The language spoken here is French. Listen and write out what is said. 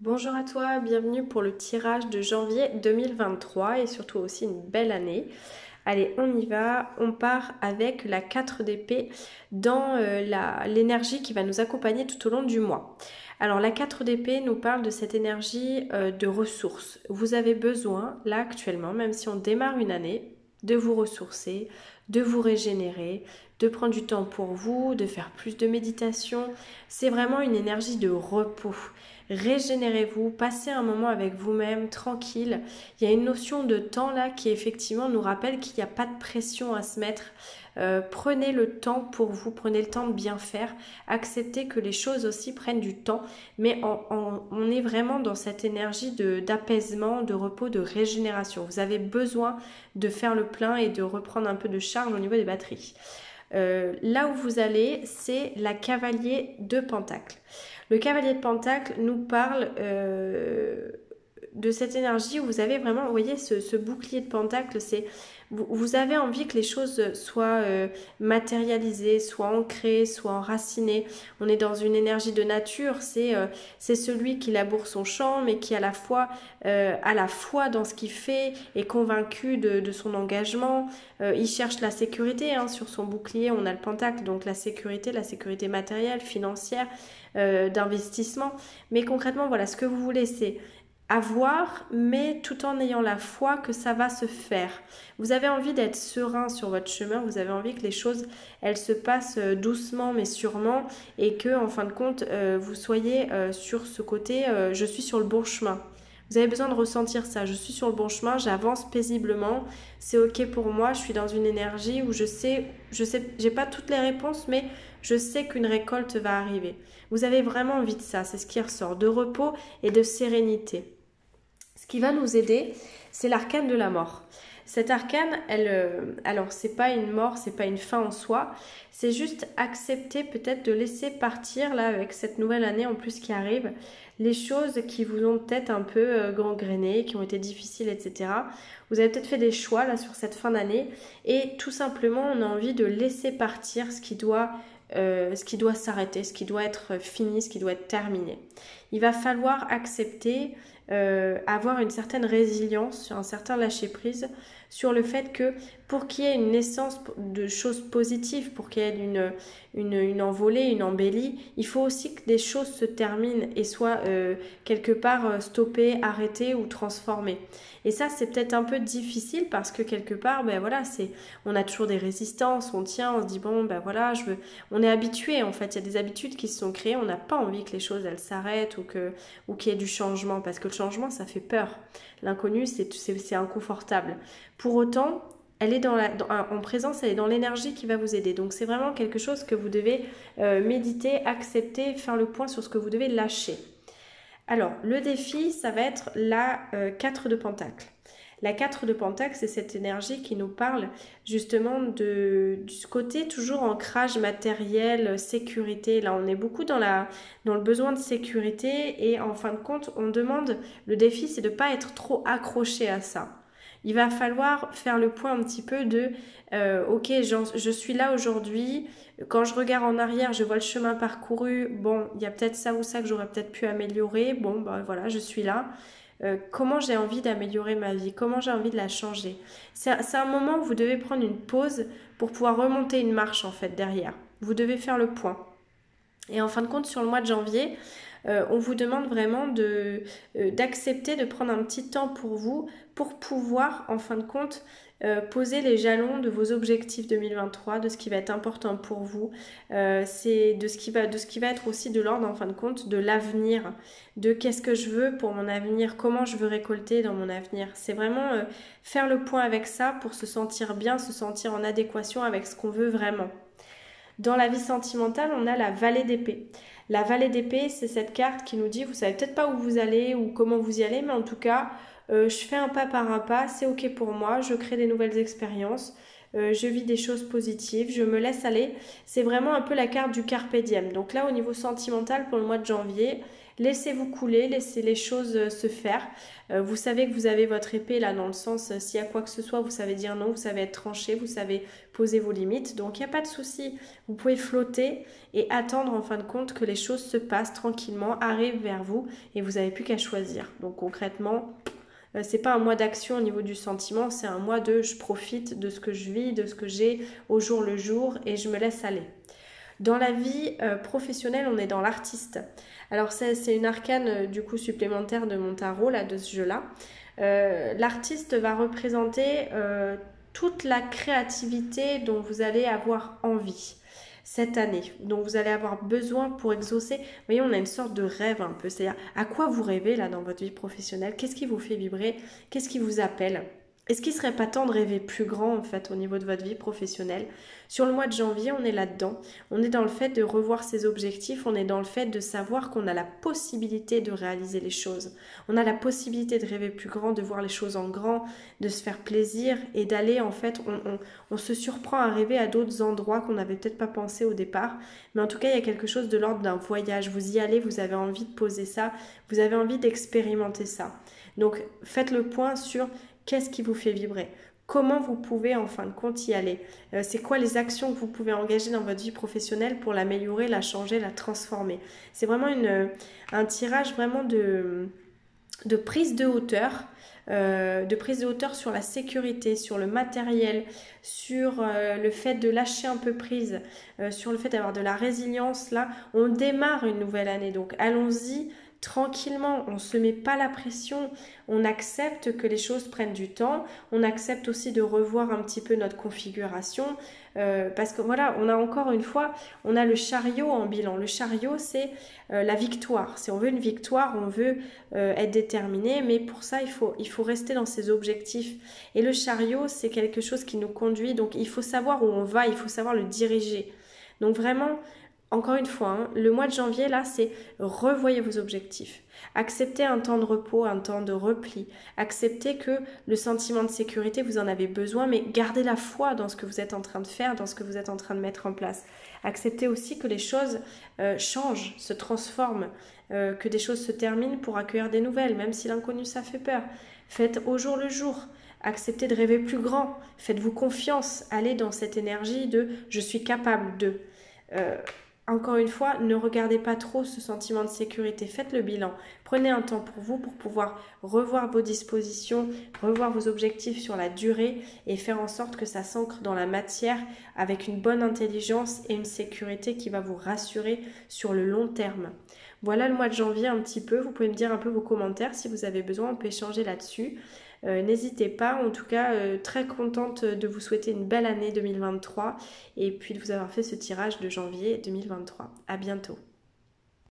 Bonjour à toi, bienvenue pour le tirage de janvier 2023 et surtout aussi une belle année. Allez, on y va, on part avec la 4 d'épée dans l'énergie qui va nous accompagner tout au long du mois. Alors la 4 d'épée nous parle de cette énergie de ressources. Vous avez besoin, là actuellement, même si on démarre une année, de vous ressourcer, de vous régénérer, de prendre du temps pour vous, de faire plus de méditation. C'est vraiment une énergie de repos. Régénérez-vous, passez un moment avec vous-même, tranquille. Il y a une notion de temps là qui effectivement nous rappelle qu'il n'y a pas de pression à se mettre. Prenez le temps pour vous, prenez le temps de bien faire, acceptez que les choses aussi prennent du temps, mais on est vraiment dans cette énergie d'apaisement, de repos, de régénération. Vous avez besoin de faire le plein et de reprendre un peu de charge au niveau des batteries. Là où vous allez, c'est la cavalier de Pentacle. Le cavalier de Pentacle nous parle de cette énergie où vous avez vraiment, vous voyez, ce bouclier de Pentacle, c'est vous avez envie que les choses soient matérialisées, soient ancrées, soient enracinées. On est dans une énergie de nature, c'est celui qui laboure son champ, mais qui à la fois a la foi dans ce qu'il fait, est convaincu de son engagement. Il cherche la sécurité, hein, sur son bouclier, on a le Pentacle, donc la sécurité matérielle, financière, d'investissement. Mais concrètement, voilà, ce que vous voulez, c'est avoir, mais tout en ayant la foi que ça va se faire. Vous avez envie d'être serein sur votre chemin, vous avez envie que les choses, elles se passent doucement mais sûrement, et que en fin de compte, vous soyez sur ce côté, je suis sur le bon chemin. Vous avez besoin de ressentir ça, je suis sur le bon chemin, j'avance paisiblement, c'est ok pour moi, je suis dans une énergie où je sais, j'ai pas toutes les réponses, mais je sais qu'une récolte va arriver. Vous avez vraiment envie de ça, c'est ce qui ressort, de repos et de sérénité. Ce qui va nous aider, c'est l'arcane de la mort. Cette arcane, alors c'est pas une mort, c'est pas une fin en soi, c'est juste accepter peut-être de laisser partir là avec cette nouvelle année en plus qui arrive, les choses qui vous ont peut-être un peu gangréné, qui ont été difficiles, etc. Vous avez peut-être fait des choix là sur cette fin d'année et tout simplement on a envie de laisser partir ce qui doit s'arrêter, ce qui doit être fini, ce qui doit être terminé. Il va falloir accepter, avoir une certaine résilience, un certain lâcher-prise sur le fait que pour qu'il y ait une naissance de choses positives, pour qu'il y ait une envolée, une embellie, il faut aussi que des choses se terminent et soient quelque part stoppées, arrêtées ou transformées. Et ça, c'est peut-être un peu difficile parce que quelque part, ben voilà, on a toujours des résistances, on tient, on se dit bon, ben voilà, on est habitué en fait, il y a des habitudes qui se sont créées, on n'a pas envie que les choses elles s'arrêtent ou qu'il y ait du changement parce que le changement ça fait peur. L'inconnu c'est inconfortable. Pour autant, elle est en présence, elle est dans l'énergie qui va vous aider. Donc c'est vraiment quelque chose que vous devez méditer, accepter, faire le point sur ce que vous devez lâcher. Alors, le défi, ça va être la 4 de Pentacle. La 4 de Pentacle, c'est cette énergie qui nous parle justement du côté toujours ancrage matériel, sécurité. Là, on est beaucoup dans le besoin de sécurité et en fin de compte, on demande, le défi, c'est de ne pas être trop accroché à ça. Il va falloir faire le point un petit peu de ok, je suis là aujourd'hui. Quand je regarde en arrière, je vois le chemin parcouru. Bon, il y a peut-être ça ou ça que j'aurais peut-être pu améliorer. Bon, ben voilà, je suis là. Comment j'ai envie d'améliorer ma vie? Comment j'ai envie de la changer? C'est un moment où vous devez prendre une pause pour pouvoir remonter une marche en fait derrière. Vous devez faire le point. Et en fin de compte, sur le mois de janvier, on vous demande vraiment d'accepter de prendre un petit temps pour vous pour pouvoir, en fin de compte, poser les jalons de vos objectifs 2023, de ce qui va être important pour vous, c'est de ce qui va être aussi de l'ordre, en fin de compte, de l'avenir, de qu'est-ce que je veux pour mon avenir, comment je veux récolter dans mon avenir. C'est vraiment faire le point avec ça pour se sentir bien, se sentir en adéquation avec ce qu'on veut vraiment. Dans la vie sentimentale, on a la vallée d'épée. La vallée d'épée, c'est cette carte qui nous dit, vous savez peut-être pas où vous allez ou comment vous y allez, mais en tout cas, je fais un pas par un pas, c'est ok pour moi, je crée des nouvelles expériences, je vis des choses positives, je me laisse aller. C'est vraiment un peu la carte du carpe diem. Donc là, au niveau sentimental, pour le mois de janvier, Laissez-vous couler, laissez les choses se faire. Vous savez que vous avez votre épée là dans le sens, s'il y a quoi que ce soit, vous savez dire non, vous savez être tranché, vous savez poser vos limites. Donc il n'y a pas de souci, vous pouvez flotter et attendre en fin de compte que les choses se passent tranquillement, arrivent vers vous et vous n'avez plus qu'à choisir. Donc concrètement, c'est pas un mois d'action au niveau du sentiment, c'est un mois de je profite de ce que je vis, de ce que j'ai au jour le jour et je me laisse aller. Dans la vie professionnelle, on est dans l'artiste. Alors c'est une arcane du coup supplémentaire de mon tarot, là, de ce jeu-là. L'artiste va représenter toute la créativité dont vous allez avoir envie cette année, dont vous allez avoir besoin pour exaucer. Vous voyez, on a une sorte de rêve un peu, c'est-à-dire à quoi vous rêvez là dans votre vie professionnelle, qu'est-ce qui vous fait vibrer, qu'est-ce qui vous appelle. Est-ce qu'il ne serait pas temps de rêver plus grand en fait au niveau de votre vie professionnelle? Sur le mois de janvier, on est là-dedans. On est dans le fait de revoir ses objectifs, on est dans le fait de savoir qu'on a la possibilité de réaliser les choses. On a la possibilité de rêver plus grand, de voir les choses en grand, de se faire plaisir et d'aller en fait, on se surprend à rêver à d'autres endroits qu'on n'avait peut-être pas pensé au départ. Mais en tout cas, il y a quelque chose de l'ordre d'un voyage. Vous y allez, vous avez envie de poser ça, vous avez envie d'expérimenter ça. Donc faites le point sur qu'est-ce qui vous fait vibrer? Comment vous pouvez en fin de compte y aller? C'est quoi les actions que vous pouvez engager dans votre vie professionnelle pour l'améliorer, la changer, la transformer? C'est vraiment un tirage vraiment de prise de hauteur. De prise de hauteur sur la sécurité, sur le matériel, sur le fait de lâcher un peu prise, sur le fait d'avoir de la résilience. Là, on démarre une nouvelle année, donc allons-y tranquillement, on ne se met pas la pression, on accepte que les choses prennent du temps, on accepte aussi de revoir un petit peu notre configuration, parce que voilà, on a encore une fois, on a le chariot en bilan. Le chariot, c'est la victoire. Si on veut une victoire, on veut être déterminé, mais pour ça, il faut rester dans ses objectifs. Et le chariot, c'est quelque chose qui nous conduit, donc il faut savoir où on va, il faut savoir le diriger. Donc vraiment, encore une fois, hein, le mois de janvier, là, c'est revoyez vos objectifs. Acceptez un temps de repos, un temps de repli. Acceptez que le sentiment de sécurité, vous en avez besoin, mais gardez la foi dans ce que vous êtes en train de faire, dans ce que vous êtes en train de mettre en place. Acceptez aussi que les choses changent, se transforment, que des choses se terminent pour accueillir des nouvelles, même si l'inconnu, ça fait peur. Faites au jour le jour. Acceptez de rêver plus grand. Faites-vous confiance. Allez dans cette énergie de « je suis capable de ». Encore une fois, ne regardez pas trop ce sentiment de sécurité, faites le bilan. Prenez un temps pour vous pour pouvoir revoir vos dispositions, revoir vos objectifs sur la durée et faire en sorte que ça s'ancre dans la matière avec une bonne intelligence et une sécurité qui va vous rassurer sur le long terme. Voilà le mois de janvier un petit peu, vous pouvez me dire un peu vos commentaires si vous avez besoin, on peut échanger là-dessus. N'hésitez pas, en tout cas très contente de vous souhaiter une belle année 2023 et puis de vous avoir fait ce tirage de janvier 2023. À bientôt.